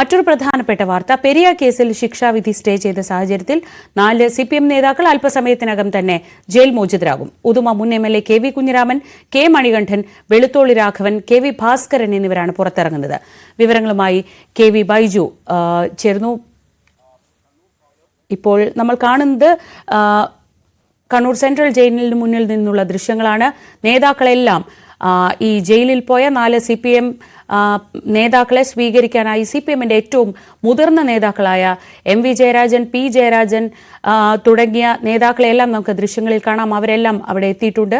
മറ്റൊരു പ്രധാനപ്പെട്ട വാർത്ത, പെരിയ കേസിൽ ശിക്ഷാവിധി സ്റ്റേ ചെയ്ത സാഹചര്യത്തിൽ 4 CPM നേതാക്കൾ അല്പസമയത്തിനകം തന്നെ ജയിൽ മോചിതരാകും. ഉദുമ മുൻ MLA KV Kunhiraman, K Manikandan, Velutholi Raghavan, KV Bhaskaran എന്നിവരാണ് പുറത്തിറങ്ങുന്നത്. വിവരങ്ങളുമായി KV ബൈജു ചേർന്നു. ഇപ്പോൾ നമ്മൾ കാണുന്നത് കണ്ണൂർ സെൻട്രൽ ജയിലിന് മുന്നിൽ നിന്നുള്ള ദൃശ്യങ്ങളാണ്. നേതാക്കളെല്ലാം ഈ ജയിലിൽ പോയ 4 CPM നേതാക്കളെ സ്വീകരിക്കാനായി CPMന്റെ ഏറ്റവും മുതിർന്ന നേതാക്കളായ MV ജയരാജൻ, P ജയരാജൻ തുടങ്ങിയ നേതാക്കളെല്ലാം നമുക്ക് ദൃശ്യങ്ങളിൽ കാണാം. അവരെല്ലാം അവിടെ എത്തിയിട്ടുണ്ട്.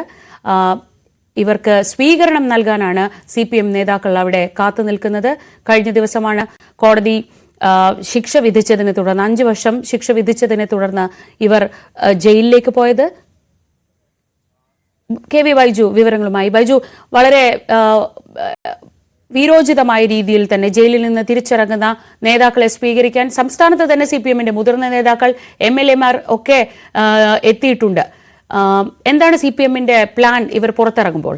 ഇവർക്ക് സ്വീകരണം നൽകാനാണ് CPM നേതാക്കൾ അവിടെ കാത്തു നിൽക്കുന്നത്. കഴിഞ്ഞ ദിവസമാണ് കോടതി ശിക്ഷ വിധിച്ചതിനെ തുടർന്ന് 5 വർഷം ശിക്ഷ വിധിച്ചതിനെ തുടർന്ന് ഇവർ ജയിലിലേക്ക് പോയത്. KV ബൈജു വിവരങ്ങളുമായി. ബൈജു, വളരെ വീരോചിതമായ രീതിയിൽ തന്നെ ജയിലിൽ നിന്ന് തിരിച്ചിറങ്ങുന്ന നേതാക്കളെ സ്വീകരിക്കാൻ സംസ്ഥാനത്ത് തന്നെ CPMന്റെ മുതിർന്ന നേതാക്കൾ, MLAമാർ ഒക്കെ എത്തിയിട്ടുണ്ട്. എന്താണ് CPMന്റെ പ്ലാൻ ഇവർ പുറത്തിറങ്ങുമ്പോൾ?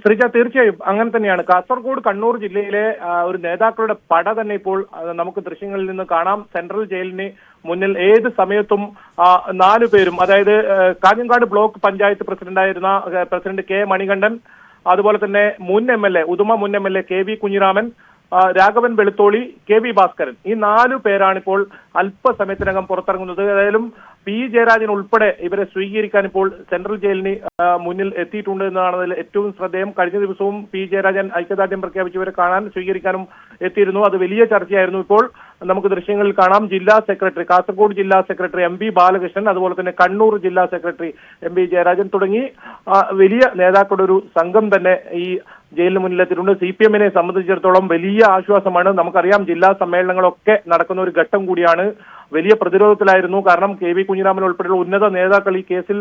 ശ്രീജ, തീർച്ചയായും അങ്ങനെ തന്നെയാണ്. കാസർഗോഡ്, കണ്ണൂർ ജില്ലയിലെ ഒരു നേതാക്കളുടെ പട തന്നെ ഇപ്പോൾ നമുക്ക് ദൃശ്യങ്ങളിൽ നിന്ന് കാണാം. സെൻട്രൽ ജയിലിന് മുന്നിൽ ഏത് സമയത്തും 4 പേരും, അതായത് Kanhangad block panchayat president K Manikandan, അതുപോലെ തന്നെ മുൻ MLA ഉദുമ മുൻ MLA KV Kunhiraman, Raghavan Velutholi, KV Bhaskaran, ഈ 4 പേരാണ് ഇപ്പോൾ അല്പസമയത്തിനകം പുറത്തിറങ്ങുന്നത്. ഏതായാലും P ജയരാജൻ ഉൾപ്പെടെ ഇവരെ സ്വീകരിക്കാൻ ഇപ്പോൾ സെൻട്രൽ ജയിലിന് മുന്നിൽ എത്തിയിട്ടുണ്ട് എന്നതാണ് അതിൽ ഏറ്റവും ശ്രദ്ധേയം. കഴിഞ്ഞ ദിവസവും P ജയരാജൻ ഐക്യദാർഢ്യം പ്രഖ്യാപിച്ച് ഇവരെ സ്വീകരിക്കാനും എത്തിയിരുന്നു. അത് വലിയ ചർച്ചയായിരുന്നു. ഇപ്പോൾ നമുക്ക് ദൃശ്യങ്ങളിൽ കാണാം. ജില്ലാ സെക്രട്ടറി, കാസർഗോഡ് ജില്ലാ സെക്രട്ടറി MB ബാലകൃഷ്ണൻ, അതുപോലെ തന്നെ കണ്ണൂർ ജില്ലാ സെക്രട്ടറി MB ജയരാജൻ തുടങ്ങി വലിയ നേതാക്കളുടെ ഒരു സംഘം തന്നെ ഈ ജയിലിന് മുന്നിലെത്തിയിട്ടുണ്ട്. CPMനെ സംബന്ധിച്ചിടത്തോളം വലിയ ആശ്വാസമാണ്. നമുക്കറിയാം, ജില്ലാ സമ്മേളനങ്ങളൊക്കെ നടക്കുന്ന ഒരു ഘട്ടം കൂടിയാണ്. വലിയ പ്രതിരോധത്തിലായിരുന്നു. കാരണം KV കുഞ്ഞിരാമൻ ഉൾപ്പെടെയുള്ള ഉന്നത നേതാക്കൾ ഈ കേസിൽ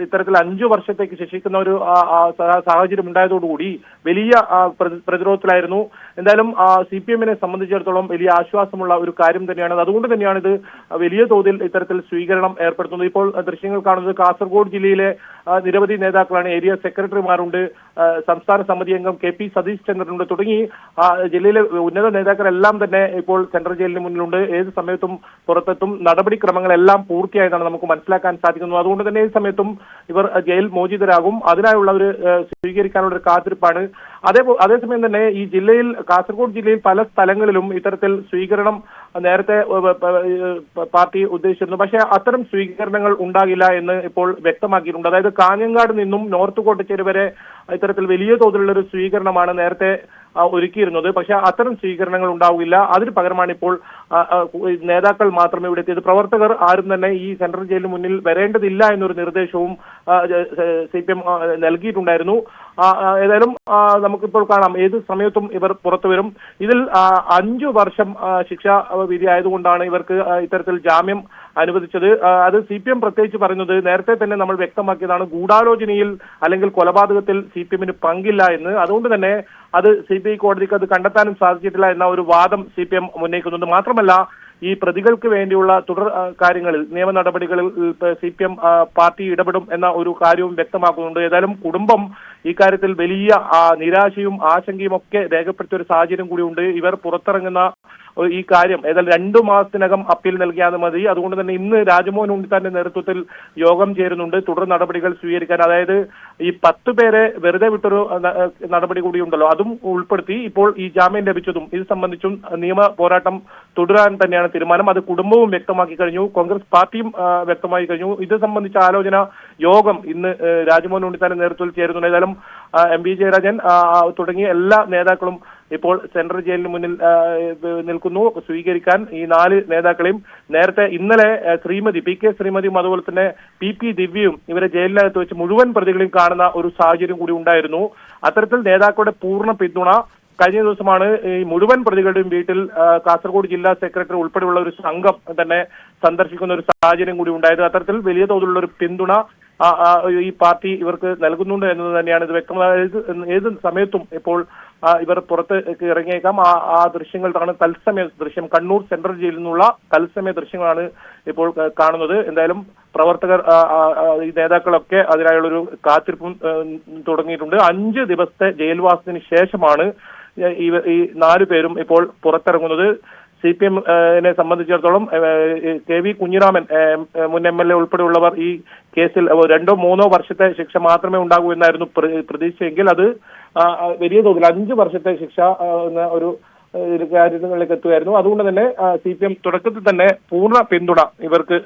ഇത്തരത്തിൽ 5 വർഷത്തേക്ക് ശിക്ഷിക്കുന്ന ഒരു സാഹചര്യം ഉണ്ടായതോടുകൂടി വലിയ പ്രതിരോധത്തിലായിരുന്നു. എന്തായാലും CPMനെ സംബന്ധിച്ചിടത്തോളം വലിയ ആശ്വാസമുള്ള ഒരു കാര്യം തന്നെയാണ്. അതുകൊണ്ട് തന്നെയാണ് ഇത് വലിയ തോതിൽ ഇത്തരത്തിൽ സ്വീകരണം ഏർപ്പെടുത്തുന്നത്. ഇപ്പോൾ ദൃശ്യങ്ങൾ കാണുന്നത് കാസർഗോഡ് ജില്ലയിലെ നിരവധി നേതാക്കളാണ്. ഏരിയ സെക്രട്ടറിമാരുണ്ട്, സംസ്ഥാന സമിതി അംഗം KP സതീഷ് ചന്ദ്രനുണ്ട് തുടങ്ങി ജില്ലയിലെ ഉന്നത നേതാക്കളെല്ലാം തന്നെ ഇപ്പോൾ സെൻട്രൽ ജയിലിന് മുന്നിലുണ്ട്. ഏത് സമയത്തും പുറത്തെത്തും. നടപടിക്രമങ്ങളെല്ലാം പൂർത്തിയായതാണ് നമുക്ക് മനസ്സിലാക്കാൻ സാധിക്കുന്നത്. അതുകൊണ്ട് തന്നെ ഈ സമയത്തും ഇവർ ജയിൽ മോചിതരാകും. അതിനായുള്ള ഒരു സ്വീകരിക്കാനുള്ള ഒരു കാത്തിരിപ്പാണ്. അതേസമയം തന്നെ ഈ ജില്ലയിൽ, കാസർഗോഡ് ജില്ലയിൽ പല സ്ഥലങ്ങളിലും ഇത്തരത്തിൽ സ്വീകരണം നേരത്തെ പാർട്ടി ഉദ്ദേശിച്ചിരുന്നു. പക്ഷേ അത്തരം സ്വീകരണങ്ങൾ ഉണ്ടാകില്ല എന്ന് ഇപ്പോൾ വ്യക്തമാക്കിയിട്ടുണ്ട്. അതായത് കാഞ്ഞങ്ങാട് നിന്നും നോർത്ത് കോട്ടച്ചേരി വരെ ഇത്തരത്തിൽ വലിയ തോതിലുള്ള ഒരു സ്വീകരണമാണ് നേരത്തെ ഒരുക്കിയിരുന്നത്. പക്ഷെ അത്തരം സ്വീകരണങ്ങൾ ഉണ്ടാവില്ല. അതിന് പകരമാണ് ഇപ്പോൾ നേതാക്കൾ മാത്രമേ ഇവിടെ എത്തിയത്. പ്രവർത്തകർ ആരും തന്നെ ഈ സെൻട്രൽ ജയിലിന് മുന്നിൽ വരേണ്ടതില്ല എന്നൊരു നിർദ്ദേശവും CPM നൽകിയിട്ടുണ്ടായിരുന്നു. ഏതായാലും നമുക്കിപ്പോൾ കാണാം, ഏത് സമയത്തും ഇവർ പുറത്തു വരും. ഇതിൽ 5 വർഷം ശിക്ഷാ വിധി ആയതുകൊണ്ടാണ് ഇവർക്ക് ഇത്തരത്തിൽ ജാമ്യം അനുവദിച്ചത്. അത് CPM പ്രത്യേകിച്ച് പറയുന്നത്, നേരത്തെ തന്നെ നമ്മൾ വ്യക്തമാക്കിയതാണ്, ഗൂഢാലോചനയിൽ അല്ലെങ്കിൽ കൊലപാതകത്തിൽ CPMന് പങ്കില്ല എന്ന്. അതുകൊണ്ട് തന്നെ അത് CBI കോടതിക്ക് അത് കണ്ടെത്താനും സാധിച്ചിട്ടില്ല എന്ന ഒരു വാദം CPM ഉന്നയിക്കുന്നുണ്ട്. മാത്രമല്ല, ഈ പ്രതികൾക്ക് വേണ്ടിയുള്ള തുടർ കാര്യങ്ങളിൽ, നിയമ നടപടികളിൽ CPM പാർട്ടി ഇടപെടും എന്ന ഒരു കാര്യവും വ്യക്തമാക്കുന്നുണ്ട്. ഏതായാലും കുടുംബം ഇക്കാര്യത്തിൽ വലിയ നിരാശയും ആശങ്കയും ഒക്കെ രേഖപ്പെടുത്തിയ ഒരു സാഹചര്യം കൂടിയുണ്ട്. ഇവർ പുറത്തിറങ്ങുന്ന ഈ കാര്യം ഏതായാലും 2 മാസത്തിനകം അപ്പീൽ നൽകിയാൽ മതി. അതുകൊണ്ട് തന്നെ ഇന്ന് രാജ്മോഹൻ ഉണ്ണിത്താന്റെ നേതൃത്വത്തിൽ യോഗം ചേരുന്നുണ്ട് തുടർ നടപടികൾ സ്വീകരിക്കാൻ. അതായത് ഈ 10 പേരെ വെറുതെ വിട്ടൊരു നടപടി കൂടിയുണ്ടല്ലോ, അതും ഉൾപ്പെടുത്തി ഇപ്പോൾ ഈ ജാമ്യം ലഭിച്ചതും ഇത് സംബന്ധിച്ചും നിയമ പോരാട്ടം തുടരാൻ തന്നെയാണ് തീരുമാനം. അത് കുടുംബവും വ്യക്തമാക്കി കഴിഞ്ഞു, കോൺഗ്രസ് പാർട്ടിയും വ്യക്തമാക്കി കഴിഞ്ഞു. ഇത് സംബന്ധിച്ച ആലോചന യോഗം ഇന്ന് രാജ്മോഹൻ ഉണ്ണിത്താന്റെ നേതൃത്വത്തിൽ ചേരുന്നുണ്ട്. ഏതായാലും MV ജയരാജൻ തുടങ്ങിയ എല്ലാ നേതാക്കളും ഇപ്പോൾ സെൻട്രൽ ജയിലിന് മുന്നിൽ നിൽക്കുന്നു സ്വീകരിക്കാൻ ഈ 4 നേതാക്കളെയും. നേരത്തെ ഇന്നലെ ശ്രീമതി PK ശ്രീമതിയും അതുപോലെ തന്നെ PP ദിവ്യയും ഇവരെ ജയിലിനകത്ത് വെച്ച് മുഴുവൻ പ്രതികളെയും കാണുന്ന ഒരു സാഹചര്യം കൂടി ഉണ്ടായിരുന്നു. അത്തരത്തിൽ നേതാക്കളുടെ പൂർണ്ണ പിന്തുണ. കഴിഞ്ഞ ദിവസമാണ് ഈ മുഴുവൻ പ്രതികളുടെയും വീട്ടിൽ കാസർഗോഡ് ജില്ലാ സെക്രട്ടറി ഉൾപ്പെടെയുള്ള ഒരു സംഘം തന്നെ സന്ദർശിക്കുന്ന ഒരു സാഹചര്യം കൂടി ഉണ്ടായത്. അത്തരത്തിൽ വലിയ തോതിലുള്ള ഒരു പിന്തുണ ഈ പാർട്ടി ഇവർക്ക് നൽകുന്നുണ്ട് എന്നത് തന്നെയാണ് ഇത് വ്യക്തമായത്. ഏത് സമയത്തും ഇപ്പോൾ ഇവർ പുറത്ത് ഇറങ്ങിയേക്കാം. ആ ദൃശ്യങ്ങളാണ് തത്സമയ ദൃശ്യം. കണ്ണൂർ സെൻട്രൽ ജയിലിൽ നിന്നുള്ള തത്സമയ ദൃശ്യങ്ങളാണ് ഇപ്പോൾ കാണുന്നത്. എന്തായാലും പ്രവർത്തകർ, ഈ നേതാക്കളൊക്കെ അതിനായുള്ളൊരു കാത്തിരിപ്പും തുടങ്ങിയിട്ടുണ്ട്. 5 ദിവസത്തെ ജയിൽവാസത്തിന് ശേഷമാണ് ഈ 4 പേരും ഇപ്പോൾ പുറത്തിറങ്ങുന്നത്. CPM-നെ സംബന്ധിച്ചിടത്തോളം KV കുഞ്ഞിരാമൻ മുൻ MLA ഉൾപ്പെടെയുള്ളവർ ഈ കേസിൽ 2-3 വർഷത്തെ ശിക്ഷ മാത്രമേ ഉണ്ടാകൂ എന്നായിരുന്നു പ്രതീക്ഷയെങ്കിൽ അത് വലിയ തോതിൽ 5 വർഷത്തെ ശിക്ഷ എന്ന ഒരു കാര്യങ്ങളിലേക്ക് എത്തുകയായിരുന്നു. അതുകൊണ്ട് തന്നെ CPM തുടക്കത്തിൽ തന്നെ പൂർണ്ണ പിന്തുണ ഇവർക്ക്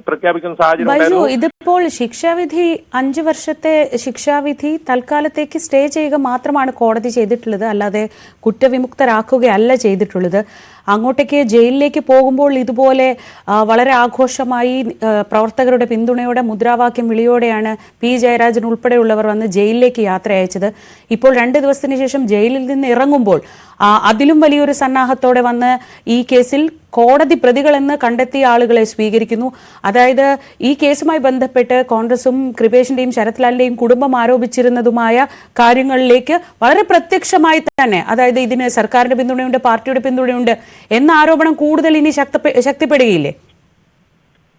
പ്രഖ്യാപിക്കുന്ന സാഹചര്യം. ഇതിപ്പോൾ ശിക്ഷാവിധി 5 വർഷത്തെ ശിക്ഷാവിധി തൽക്കാലത്തേക്ക് സ്റ്റേ ചെയ്യുക മാത്രമാണ് കോടതി ചെയ്തിട്ടുള്ളത്, അല്ലാതെ കുറ്റവിമുക്തരാക്കുകയല്ല ചെയ്തിട്ടുള്ളത്. അങ്ങോട്ടേക്ക് ജയിലിലേക്ക് പോകുമ്പോൾ ഇതുപോലെ വളരെ ആഘോഷമായി പ്രവർത്തകരുടെ പിന്തുണയോടെ മുദ്രാവാക്യം വിളിയോടെയാണ് P. ജയരാജൻ ഉൾപ്പെടെയുള്ളവർ വന്ന് ജയിലിലേക്ക് യാത്ര അയച്ചത്. ഇപ്പോൾ 2 ദിവസത്തിന് ശേഷം ജയിലിൽ നിന്ന് ഇറങ്ങുമ്പോൾ അതിലും വലിയൊരു സന്നാഹത്തോടെ വന്ന് ഈ കേസിൽ കോടതി പ്രതികളെന്ന് കണ്ടെത്തിയ ആളുകളെ സ്വീകരിക്കുന്നു. അതായത് ഈ കേസുമായി ബന്ധപ്പെട്ട് കോൺഗ്രസും കൃപേഷിന്റെയും ശരത്ലാലിന്റെയും കുടുംബം ആരോപിച്ചിരുന്നതുമായ കാര്യങ്ങളിലേക്ക് വളരെ പ്രത്യക്ഷമായി തന്നെ, അതായത് ഇതിന് സർക്കാരിന്റെ പിന്തുണയുണ്ട്, പാർട്ടിയുടെ പിന്തുണയുണ്ട് എന്ന ആരോപണം കൂടുതൽ ഇനി ശക്തിപ്പെടുകയില്ലേ?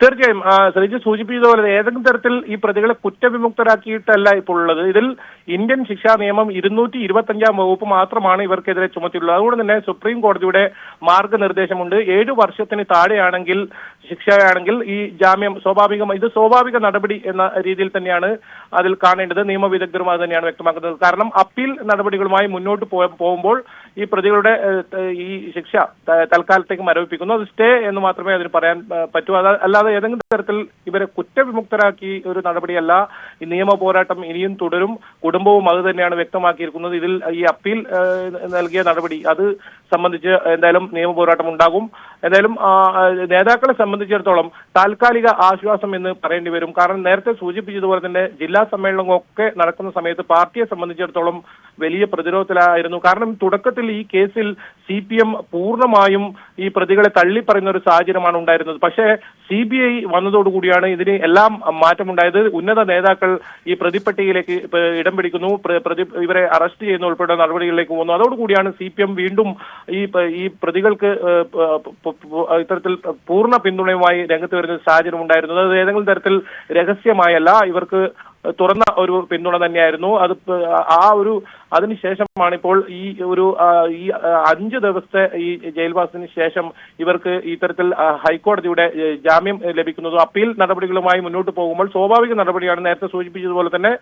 തീർച്ചയായും ശ്രീജി സൂചിപ്പിച്ചതുപോലെ ഏതെങ്കിലും തരത്തിൽ ഈ പ്രതികളെ കുറ്റവിമുക്തരാക്കിയിട്ടല്ല ഇപ്പോൾ ഉള്ളത്. ഇതിൽ ഇന്ത്യൻ ശിക്ഷാ നിയമം 225 വകുപ്പ് മാത്രമാണ് ഇവർക്കെതിരെ ചുമത്തിയുള്ളത്. അതുകൊണ്ട് തന്നെ സുപ്രീം കോടതിയുടെ മാർഗനിർദ്ദേശമുണ്ട്. 7 വർഷത്തിന് താഴെയാണെങ്കിൽ ശിക്ഷയാണെങ്കിൽ ഈ ജാമ്യം ഇത് സ്വാഭാവിക നടപടി എന്ന രീതിയിൽ തന്നെയാണ് അതിൽ കാണേണ്ടത്. നിയമവിദഗ്ധരും അത് തന്നെയാണ് വ്യക്തമാക്കുന്നത്. കാരണം അപ്പീൽ നടപടികളുമായി മുന്നോട്ട് പോകുമ്പോൾ ഈ പ്രതികളുടെ ഈ ശിക്ഷ തൽക്കാലത്തേക്ക് മരവിപ്പിക്കുന്നു. അത് സ്റ്റേ എന്ന് മാത്രമേ അതിന് പറയാൻ പറ്റൂ. അല്ലാതെ ഏതെങ്കിലും തരത്തിൽ ഇവരെ കുറ്റവിമുക്തരാക്കി ഒരു നടപടിയല്ല. ഈ നിയമ പോരാട്ടം ഇനിയും തുടരും. കുടുംബവും അത് തന്നെയാണ് വ്യക്തമാക്കിയിരിക്കുന്നത്. ഇതിൽ ഈ അപ്പീൽ നൽകിയ നടപടി അത് സംബന്ധിച്ച് എന്തായാലും നിയമ പോരാട്ടം ഉണ്ടാകും. എന്തായാലും നേതാക്കളെ സംബന്ധിച്ചിടത്തോളം താൽക്കാലിക ആശ്വാസം എന്ന് പറയേണ്ടി വരും. കാരണം നേരത്തെ സൂചിപ്പിച്ചതുപോലെ തന്നെ ജില്ലാ സമ്മേളനമൊക്കെ നടക്കുന്ന സമയത്ത് പാർട്ടിയെ സംബന്ധിച്ചിടത്തോളം വലിയ പ്രതിരോധത്തിലായിരുന്നു. കാരണം തുടക്കത്തിൽ ഈ കേസിൽ CPM പൂർണ്ണമായും ഈ പ്രതികളെ തള്ളിപ്പറയുന്ന ഒരു സാഹചര്യമാണ് ഉണ്ടായിരുന്നത്. പക്ഷേ CBI വന്നതോടുകൂടിയാണ് ഇതിന് എല്ലാം മാറ്റമുണ്ടായത്. ഉന്നത നേതാക്കൾ ഈ പ്രതിപ്പട്ടികയിലേക്ക് ഇടം പിടിക്കുന്നു, ഇവരെ അറസ്റ്റ് ചെയ്യുന്ന ഉൾപ്പെടെ നടപടികളിലേക്ക് പോകുന്നു. അതോടുകൂടിയാണ് CPM വീണ്ടും ഈ പ്രതികൾക്ക് ഇത്തരത്തിൽ പൂർണ്ണ പിന്തുണയുമായി രംഗത്ത് വരുന്ന സാഹചര്യം ഉണ്ടായിരുന്നത്. അത് ഏതെങ്കിലും തരത്തിൽ രഹസ്യമായല്ല, ഇവർക്ക് തുറന്ന ഒരു പിന്തുണ തന്നെയായിരുന്നു. അതിനുശേഷമാണ് ഇപ്പോൾ ഈ 5 ദിവസത്തെ ഈ ജയിൽവാസത്തിന് ശേഷം ഇവർക്ക് ഇത്തരത്തിൽ ഹൈക്കോടതിയുടെ ജാമ്യം ലഭിക്കുന്നതും അപ്പീൽ നടപടികളുമായി മുന്നോട്ട് പോകുമ്പോൾ സ്വാഭാവിക നടപടിയാണ്. നേരത്തെ സൂചിപ്പിച്ചതുപോലെ തന്നെ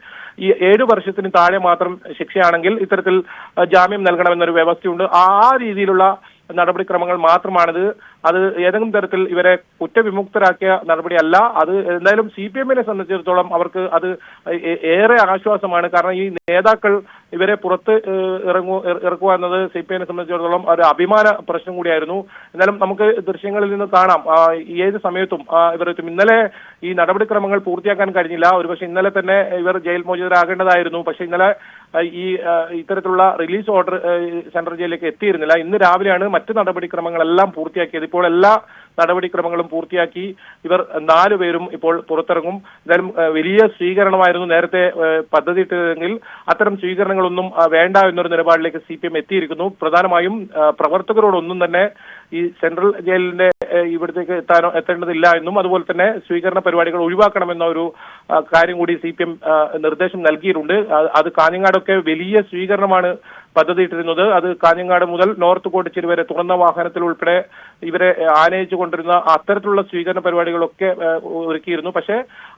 ഈ 7 വർഷത്തിന് താഴെ മാത്രം ശിക്ഷയാണെങ്കിൽ ഇത്തരത്തിൽ ജാമ്യം നൽകണമെന്നൊരു വ്യവസ്ഥയുണ്ട്. ആ രീതിയിലുള്ള നടപടിക്രമങ്ങൾ മാത്രമാണിത്. അത് ഏതെങ്കിലും തരത്തിൽ ഇവരെ കുറ്റവിമുക്തരാക്കിയ നടപടിയല്ല. അത് എന്തായാലും CPM-നെ സംബന്ധിച്ചിടത്തോളം അവർക്ക് അത് ഏറെ ആശ്വാസമാണ്. കാരണം ഈ നേതാക്കൾ ഇവരെ പുറത്ത് ഇറക്കുക എന്നത് CPM-നെ സംബന്ധിച്ചിടത്തോളം ഒരു അഭിമാന പ്രശ്നം കൂടിയായിരുന്നു. എന്നാലും നമുക്ക് ദൃശ്യങ്ങളിൽ നിന്ന് കാണാം ഏത് സമയത്തും ഇവരെത്തും. ഇന്നലെ ഈ നടപടിക്രമങ്ങൾ പൂർത്തിയാക്കാൻ കഴിഞ്ഞില്ല. ഒരുപക്ഷെ ഇന്നലെ തന്നെ ഇവർ ജയിൽ മോചിതരാകേണ്ടതായിരുന്നു. പക്ഷെ ഇന്നലെ ഇത്തരത്തിലുള്ള റിലീസ് ഓർഡർ സെൻട്രൽ ജയിലിലേക്ക് എത്തിയിരുന്നില്ല. ഇന്ന് രാവിലെയാണ് മറ്റ് നടപടിക്രമങ്ങളെല്ലാം പൂർത്തിയാക്കിയത്. ഇപ്പോൾ എല്ലാ നടപടിക്രമങ്ങളും പൂർത്തിയാക്കി ഇവർ 4 പേരും ഇപ്പോൾ പുറത്തിറങ്ങും. എന്തായാലും വലിയ സ്വീകരണമായിരുന്നു നേരത്തെ പദ്ധതിയിട്ടതെങ്കിൽ അത്തരം സ്വീകരണങ്ങളൊന്നും വേണ്ട എന്നൊരു നിലപാടിലേക്ക് CPM എത്തിയിരിക്കുന്നു. പ്രധാനമായും പ്രവർത്തകരോടൊന്നും തന്നെ ഈ സെൻട്രൽ ജയിലിന്റെ ഇവിടത്തേക്ക് എത്തേണ്ടതില്ല എന്നും അതുപോലെ തന്നെ സ്വീകരണ പരിപാടികൾ ഒഴിവാക്കണമെന്ന ഒരു കാര്യം കൂടി CPM നിർദ്ദേശം നൽകിയിട്ടുണ്ട്. അത് കാഞ്ഞങ്ങാടൊക്കെ വലിയ സ്വീകരണമാണ് പദ്ധതിയിട്ടിരുന്നത്. അത് കാഞ്ഞങ്ങാട് മുതൽ നോർത്ത് കോട്ടച്ചിരി വരെ തുറന്ന വാഹനത്തിൽ ഉൾപ്പെടെ ഇവരെ ആനയിച്ചു കൊണ്ടിരുന്ന അത്തരത്തിലുള്ള സ്വീകരണ പരിപാടികളൊക്കെ ഒരുക്കിയിരുന്നു. പക്ഷേ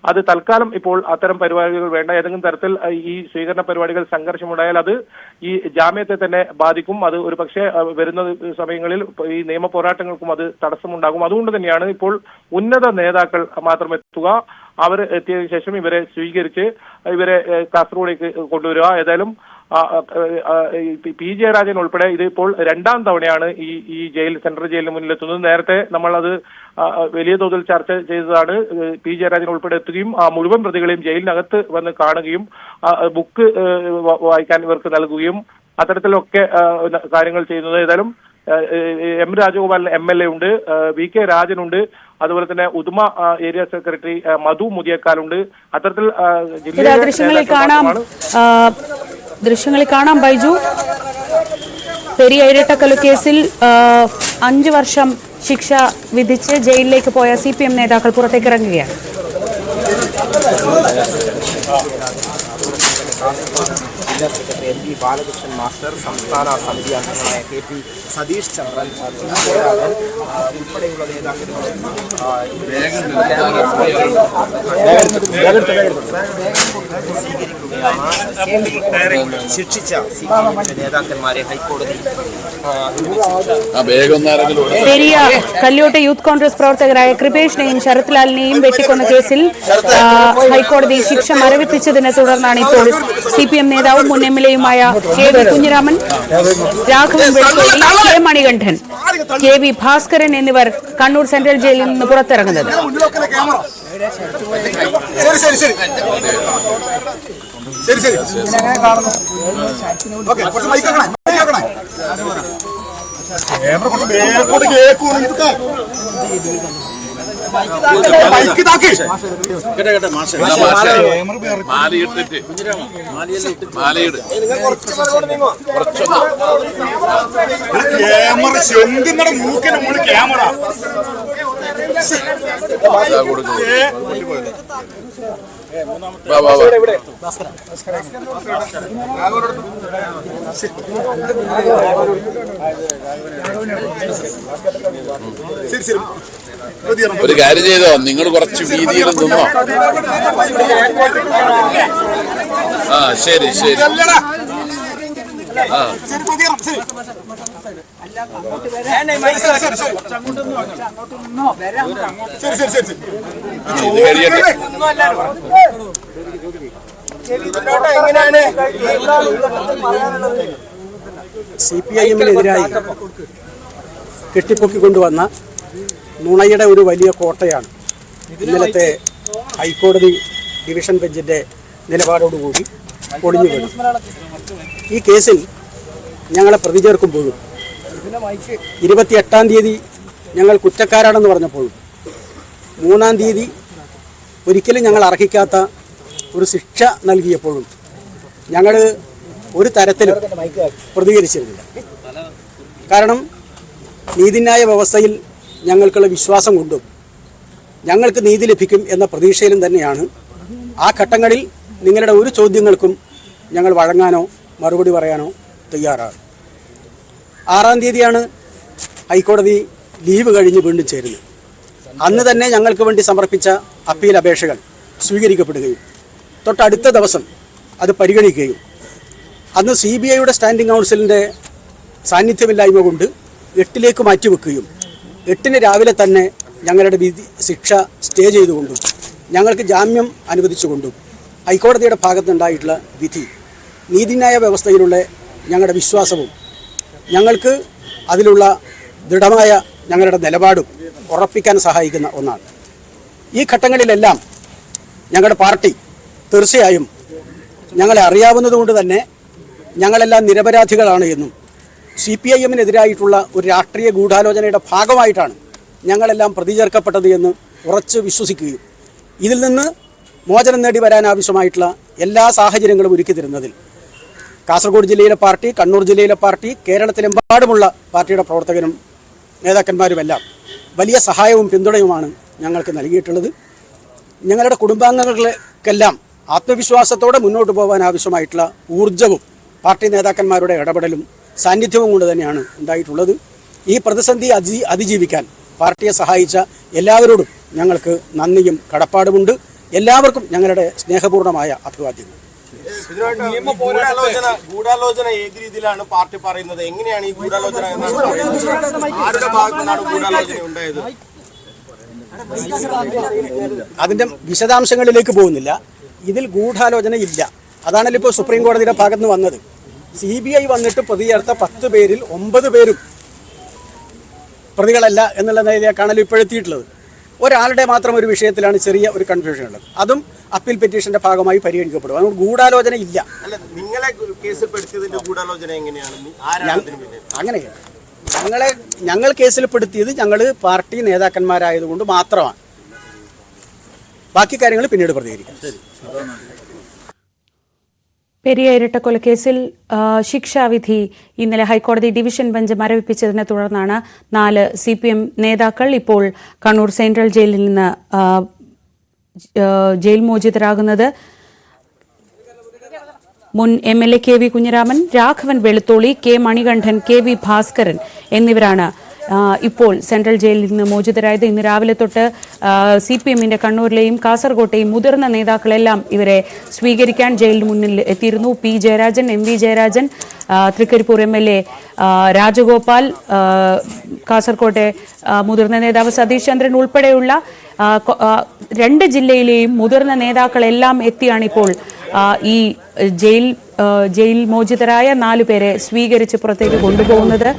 അത് തൽക്കാലം ഇപ്പോൾ അത്തരം പരിപാടികൾ വേണ്ട. ഏതെങ്കിലും തരത്തിൽ ഈ സ്വീകരണ പരിപാടികൾ സംഘർഷമുണ്ടായാൽ അത് ഈ ജാമ്യത്തെ തന്നെ ബാധിക്കും. അത് ഒരു പക്ഷേ വരുന്ന സമയങ്ങളിൽ ഈ നിയമ പോരാട്ടങ്ങൾക്കും അത് തടസ്സമുണ്ടാകും. അതുകൊണ്ട് തന്നെയാണ് ഇപ്പോൾ ഉന്നത നേതാക്കൾ മാത്രം എത്തുക. അവർ എത്തിയതിനു ശേഷം ഇവരെ സ്വീകരിച്ച് ഇവരെ കാസർഗോഡേക്ക് കൊണ്ടുവരിക. ഏതായാലും P. ജയരാജൻ ഉൾപ്പെടെ ഇതിപ്പോൾ 2ാം തവണയാണ് ഈ സെൻട്രൽ ജയിലിന് മുന്നിലെത്തുന്നത്. നേരത്തെ നമ്മളത് വലിയ തോതിൽ ചർച്ച ചെയ്തതാണ്. P. ജയരാജൻ ഉൾപ്പെടെ എത്തുകയും മുഴുവൻ പ്രതികളെയും ജയിലിനകത്ത് വന്ന് കാണുകയും ബുക്ക് വായിക്കാൻ ഇവർക്ക് നൽകുകയും അത്തരത്തിലൊക്കെ കാര്യങ്ങൾ ചെയ്യുന്നത്. ഏതായാലും M. രാജഗോപാലൻ MLA ഉണ്ട്, VK രാജനുണ്ട്, അതുപോലെ തന്നെ ഉദുമ ഏരിയ സെക്രട്ടറി മധു മുതിയക്കാലുണ്ട്. അത്തരത്തിൽ ദൃശ്യങ്ങളിൽ കാണാം ബൈജു. പെരിയ ഇരട്ടക്കൊല കേസിൽ 5 വർഷം ശിക്ഷ വിധിച്ച് ജയിലിലേക്ക് പോയ CPM നേതാക്കൾ പുറത്തേക്ക് ഇറങ്ങുകയാണ്. ജില്ലാ secretary N V Balakrishnan master, സംസ്ഥാന സമിതി അംഗങ്ങളായ കെ പി സതീഷ് ചന്ദ്രൻ ഉൾപ്പെടെയുള്ള നേതാക്കളുടെ ശിക്ഷിച്ച നേതാക്കന്മാരെ ഹൈക്കോടതി പെരിയ കല്യോട്ട് യൂത്ത് കോൺഗ്രസ് പ്രവർത്തകരായ കൃപേഷിനെയും ശരത്ലാലിനെയും വെട്ടിക്കൊന്ന കേസിൽ ഹൈക്കോടതി ശിക്ഷ മരവിപ്പിച്ചതിനെ തുടർന്നാണ് ഇപ്പോൾ CPM നേതാവും മുൻ MLA-യുമായ KV കുഞ്ഞിരാമൻ, രാഘവൻ വെളുത്തുള്ളി, K മണികണ്ഠൻ, KV ഭാസ്കരൻ എന്നിവർ കണ്ണൂർ സെൻട്രൽ ജയിലിൽ നിന്ന് പുറത്തിറങ്ങുന്നത്. ഒരു കാര്യം ചെയ്തോ, നിങ്ങൾ കുറച്ച് വീതിയിൽ നിന്നോ. ശരി ശരി. ഇത് കഴിയട്ടെ. CPIM-നെതിരായി കെട്ടിപ്പൊക്കിക്കൊണ്ടുവന്ന നുണയുടെ ഒരു വലിയ കോട്ടയാണ് ഇന്നലത്തെ ഹൈക്കോടതി ഡിവിഷൻ ബെഞ്ചിൻ്റെ നിലപാടോടുകൂടി പൊളിഞ്ഞു വീണു. ഈ കേസിൽ ഞങ്ങളെ പ്രതി ചേർക്കുമ്പോഴും 28-ാം തീയതി ഞങ്ങൾ കുറ്റക്കാരാണെന്ന് പറഞ്ഞപ്പോഴും 3-ാം തീയതി ഒരിക്കലും ഞങ്ങൾ അർഹിക്കാത്ത ഒരു ശിക്ഷ നൽകിയപ്പോഴും ഞങ്ങൾ ഒരു തരത്തിലും പ്രതികരിച്ചിരുന്നില്ല. കാരണം നീതിന്യായ വ്യവസ്ഥയിൽ ഞങ്ങൾക്കുള്ള വിശ്വാസം കൊണ്ടും ഞങ്ങൾക്ക് നീതി ലഭിക്കും എന്ന പ്രതീക്ഷയിലും തന്നെയാണ് ആ ഘട്ടങ്ങളിൽ നിങ്ങളുടെ ഒരു ചോദ്യങ്ങൾക്കും ഞങ്ങൾ വഴങ്ങാനോ മറുപടി പറയാനോ തയ്യാറാണ്. 6-ാം തീയതിയാണ് ഹൈക്കോടതി ലീവ് കഴിഞ്ഞ് വീണ്ടും ചേരുന്നത്. അന്ന് തന്നെ ഞങ്ങൾക്ക് വേണ്ടി സമർപ്പിച്ച അപ്പീൽ അപേക്ഷകൾ സ്വീകരിക്കപ്പെടുകയും തൊട്ടടുത്ത ദിവസം അത് പരിഗണിക്കുകയും അന്ന് CBIയുടെ സ്റ്റാൻഡിംഗ് കൗൺസിലിൻ്റെ സാന്നിധ്യമില്ലായ്മ കൊണ്ട് 8-ലേക്ക് മാറ്റിവെക്കുകയും 8-ന് രാവിലെ തന്നെ ഞങ്ങളുടെ ശിക്ഷ സ്റ്റേ ചെയ്തുകൊണ്ടും ഞങ്ങൾക്ക് ജാമ്യം അനുവദിച്ചുകൊണ്ടും ഹൈക്കോടതിയുടെ ഭാഗത്തുനിന്നുണ്ടായിട്ടുള്ള വിധി നീതിന്യായ വ്യവസ്ഥയിലുള്ള ഞങ്ങളുടെ വിശ്വാസവും ഞങ്ങൾക്ക് അതിലുള്ള ദൃഢമായ ഞങ്ങളുടെ നിലപാടും ഉറപ്പിക്കാൻ സഹായിക്കുന്ന ഒന്നാണ്. ഈ ഘട്ടങ്ങളിലെല്ലാം ഞങ്ങളുടെ പാർട്ടി തീർച്ചയായും ഞങ്ങളെ അറിയാവുന്നതുകൊണ്ട് തന്നെ ഞങ്ങളെല്ലാം നിരപരാധികളാണ് എന്നും CPIM-നെതിരായിട്ടുള്ള ഒരു രാഷ്ട്രീയ ഗൂഢാലോചനയുടെ ഭാഗമായിട്ടാണ് ഞങ്ങളെല്ലാം പ്രതി ചേർക്കപ്പെട്ടത് എന്ന് ഉറച്ച് വിശ്വസിക്കുകയും ഇതിൽ നിന്ന് മോചനം നേടി വരാൻ ആവശ്യമായിട്ടുള്ള എല്ലാ സാഹചര്യങ്ങളും ഒരുക്കി തരുന്നതിൽ കാസർഗോഡ് ജില്ലയിലെ പാർട്ടി, കണ്ണൂർ ജില്ലയിലെ പാർട്ടി, കേരളത്തിലെമ്പാടുമുള്ള പാർട്ടിയുടെ പ്രവർത്തകരും നേതാക്കന്മാരുമെല്ലാം വലിയ സഹായവും പിന്തുണയുമാണ് ഞങ്ങൾക്ക് നൽകിയിട്ടുള്ളത്. ഞങ്ങളുടെ കുടുംബാംഗങ്ങൾക്കെല്ലാം ആത്മവിശ്വാസത്തോടെ മുന്നോട്ട് പോകാൻ ആവശ്യമായിട്ടുള്ള ഊർജ്ജവും പാർട്ടി നേതാക്കന്മാരുടെ ഇടപെടലും സാന്നിധ്യവും കൊണ്ട് തന്നെയാണ് ഉണ്ടായിട്ടുള്ളത്. ഈ പ്രതിസന്ധി അതിജീവിക്കാൻ പാർട്ടിയെ സഹായിച്ച എല്ലാവരോടും ഞങ്ങൾക്ക് നന്ദിയും കടപ്പാടുമുണ്ട്. എല്ലാവർക്കും ഞങ്ങളുടെ സ്നേഹപൂർണ്ണമായ അഭിവാദ്യങ്ങൾ. ഗൂഢാലോചന ഏത് രീതിയിലാണ് പാർട്ടി പറയുന്നത്? എങ്ങനെയാണ് ഈ ഗൂഢാലോചന ആരുടെ ഭാഗത്തുനിന്നാണ് ഗൂഢാലോചന ഉണ്ടായത്? അതിൻ്റെ വിശദാംശങ്ങളിലേക്ക് പോകുന്നില്ല. ഇതിൽ ഗൂഢാലോചന ഇല്ല. അതാണല്ലോ ഇപ്പോൾ സുപ്രീം കോടതിയുടെ ഭാഗത്ത് നിന്ന് വന്നത്. CBI വന്നിട്ട് പ്രതി ചേർത്ത 10 പേരിൽ 9 പേരും പ്രതികളല്ല എന്നുള്ള നിലയിലേക്കാണല്ലോ ഇപ്പോഴെത്തിയിട്ടുള്ളത്. ഒരാളുടെ മാത്രം ഒരു വിഷയത്തിലാണ് ചെറിയ ഒരു കൺഫ്യൂഷൻ ഉള്ളത്. അതും അപ്പീൽ പെറ്റീഷന്റെ ഭാഗമായി പരിഗണിക്കപ്പെടും. അതുകൊണ്ട് ഗൂഢാലോചന ഇല്ല. നിങ്ങളെ കേസിൽപ്പെടുത്തിയതിന്റെ ഗൂഢാലോചന എങ്ങനെയാണ്? അങ്ങനെയാണ് ഞങ്ങൾ കേസിൽപ്പെടുത്തിയത് ഞങ്ങൾ പാർട്ടി നേതാക്കന്മാരായതുകൊണ്ട് മാത്രമാണ്. ബാക്കി കാര്യങ്ങൾ പിന്നീട് പ്രതികരിക്കാം. പെരിയ ഇരട്ടക്കൊലക്കേസിൽ ശിക്ഷാവിധി ഇന്നലെ ഹൈക്കോടതി ഡിവിഷൻ ബെഞ്ച് മരവിപ്പിച്ചതിനെ തുടർന്നാണ് 4 CPM നേതാക്കൾ ഇപ്പോൾ കണ്ണൂർ സെൻട്രൽ ജയിലിൽ നിന്ന് ജയിൽ മോചിതരാകുന്നത്. മുൻ MLA KV Kunhiraman, Raghavan Velutholi, K Manikandan, KV Bhaskaran എന്നിവരാണ് ഇപ്പോൾ സെൻട്രൽ ജയിലിൽ നിന്ന് മോചിതരായത്. ഇന്ന് രാവിലെ തൊട്ട് CPM-ന്റെ കണ്ണൂരിലെയും കാസർകോട്ടെയും മുതിർന്ന നേതാക്കളെല്ലാം ഇവരെ സ്വീകരിക്കാൻ ജയിലിന് മുന്നിൽ എത്തിയിരുന്നു. P Jayarajan, MV Jayarajan, Trikaripur MLA Rajagopal, കാസർകോട്ടെ മുതിർന്ന നേതാവ് സതീഷ് ചന്ദ്രൻ ഉൾപ്പെടെയുള്ള 2 ജില്ലയിലെയും മുതിർന്ന നേതാക്കളെല്ലാം എത്തിയാണ് ഇപ്പോൾ ഈ ജയിൽ മോചിതരായ 4 പേരെ സ്വീകരിച്ച് പുറത്തേക്ക് കൊണ്ടുപോകുന്നത്.